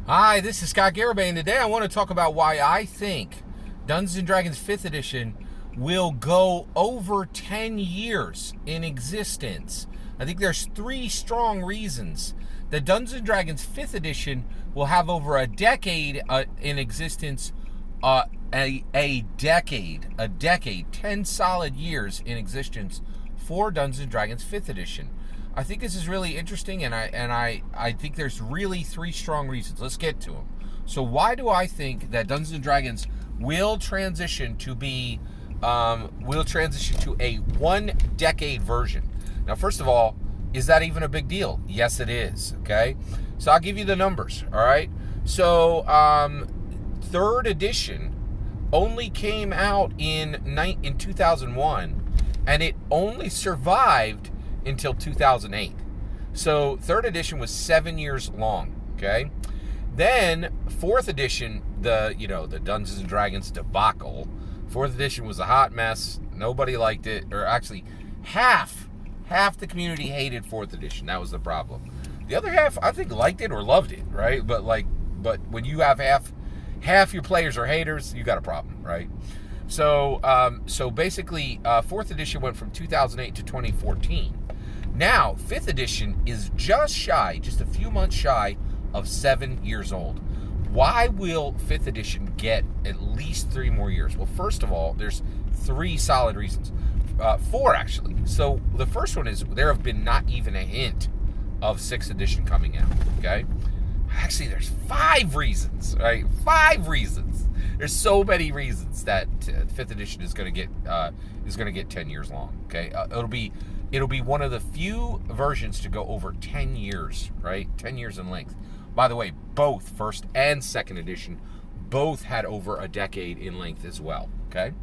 Hi, this is Scott Garibay, and today I want to talk about why I think Dungeons & Dragons 5th Edition will go over 10 years in existence. I think there's three strong reasons that Dungeons & Dragons 5th Edition will have over a decade in existence, a decade, 10 solid years in existence for Dungeons & Dragons 5th Edition. I think this is really interesting, and I think there's really three strong reasons. Let's get to them. So why do I think that Dungeons & Dragons will transition to a 1 decade version? Now, first of all, is that even a big deal? Yes, it is, okay? So I'll give you the numbers, all right? So 3rd edition only came out in 2001, and it only survived until 2008. So 3rd edition was 7 years long, okay? Then 4th edition, the Dungeons and Dragons debacle. 4th edition was a hot mess. Nobody liked it, or actually half the community hated 4th edition. That was the problem. The other half, I think, liked it or loved it, right? But when you have half your players are haters, you got a problem, right? So basically, 4th edition went from 2008 to 2014. Now, 5th edition is just a few months shy of 7 years old. Why will 5th edition get at least 3 more years? Well, first of all, there's 3 solid reasons. 4, actually. So the first one is there have been not even a hint of 6th edition coming out, okay? Actually, there's 5 reasons, right? 5 reasons. There's so many reasons that 5th edition is going to get 10 years long, okay? It'll be one of the few versions to go over 10 years, right? 10 years in length. By the way, both 1st and 2nd edition both had over a decade in length as well, okay?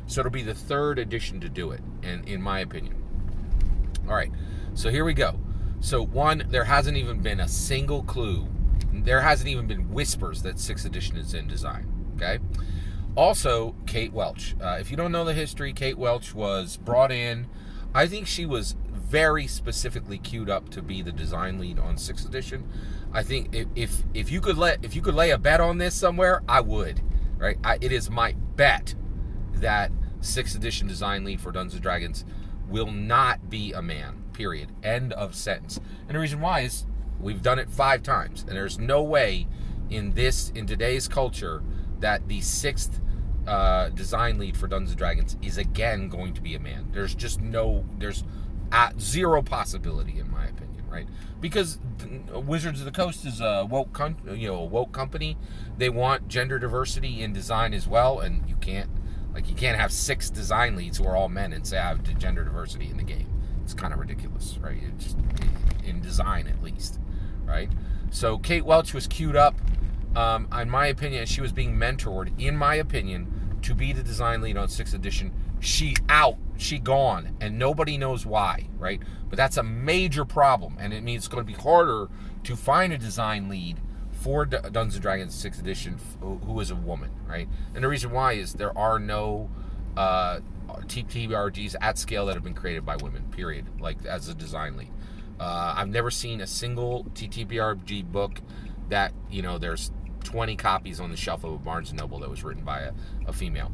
So it'll be the 3rd edition to do it, and in my opinion. All right, so here we go. So 1, there hasn't even been a single clue. There hasn't even been whispers that 6th edition is in design, okay? Also, Kate Welch. If you don't know the history, Kate Welch was brought in. I think she was very specifically queued up to be the design lead on 6th edition. I think if you could lay a bet on this somewhere, I would. Right? It is my bet that 6th edition design lead for Dungeons & Dragons will not be a man. Period. End of sentence. And the reason why is we've done it 5 times, and there's no way in today's culture that the 6th design lead for Dungeons & Dragons is again going to be a man. There's zero possibility, in my opinion, right? Because Wizards of the Coast is a woke company. They want gender diversity in design as well, and you can't have 6 design leads who are all men and say I have gender diversity in the game. It's kind of ridiculous, right? In design, at least, right? So Kate Welch was queued up. In my opinion, she was being mentored, in my opinion, to be the design lead on 6th edition. She gone, and nobody knows why, right? But that's a major problem, and it means it's going to be harder to find a design lead for Dungeons & Dragons 6th edition who is a woman, right? And the reason why is there are no TTRPGs at scale that have been created by women, period, like as a design lead. I've never seen a single TTRPG book that, there's 20 copies on the shelf of a Barnes & Noble that was written by a female.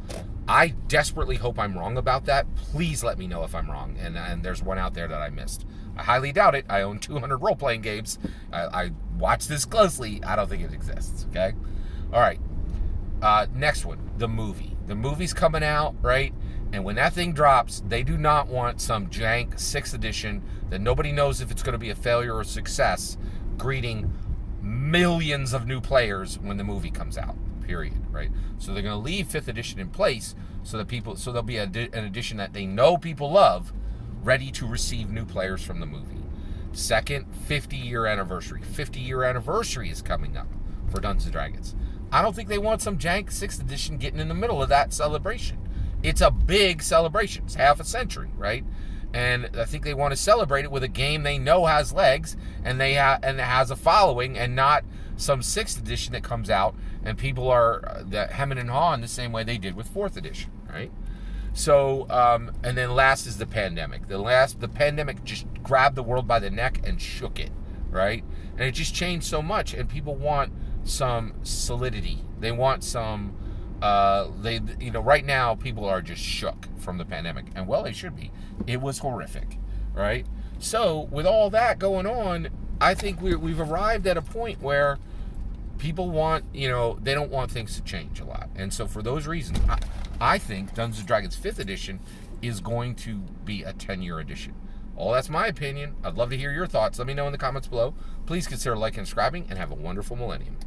I desperately hope I'm wrong about that. Please let me know if I'm wrong, and there's one out there that I missed. I highly doubt it. I own 200 role-playing games. I watch this closely. I don't think it exists, okay? All right. Next one, the movie. The movie's coming out, right? And when that thing drops, they do not want some jank 6th edition that nobody knows if it's going to be a failure or success greeting millions of new players when the movie comes out, period, right? So they're going to leave 5th edition in place so there'll be an edition that they know people love, ready to receive new players from the movie. Second, 50-year anniversary. 50-year anniversary is coming up for Dungeons & Dragons. I don't think they want some jank 6th edition getting in the middle of that celebration. It's a big celebration. It's half a century, right? And I think they want to celebrate it with a game they know has legs and and has a following, and not some 6th edition that comes out and people are hemming and hawing the same way they did with 4th edition, right? So, and then last is the pandemic. The pandemic just grabbed the world by the neck and shook it, right? And it just changed so much, and people want some solidity. They want some. Right now people are just shook from the pandemic, and well, they should be. It was horrific, right? So with all that going on, I think we've arrived at a point where people want, they don't want things to change a lot. And so for those reasons, I think Dungeons & Dragons 5th edition is going to be a 10-year edition. Well, that's my opinion. I'd love to hear your thoughts. Let me know in the comments below. Please consider liking and subscribing, and have a wonderful millennium.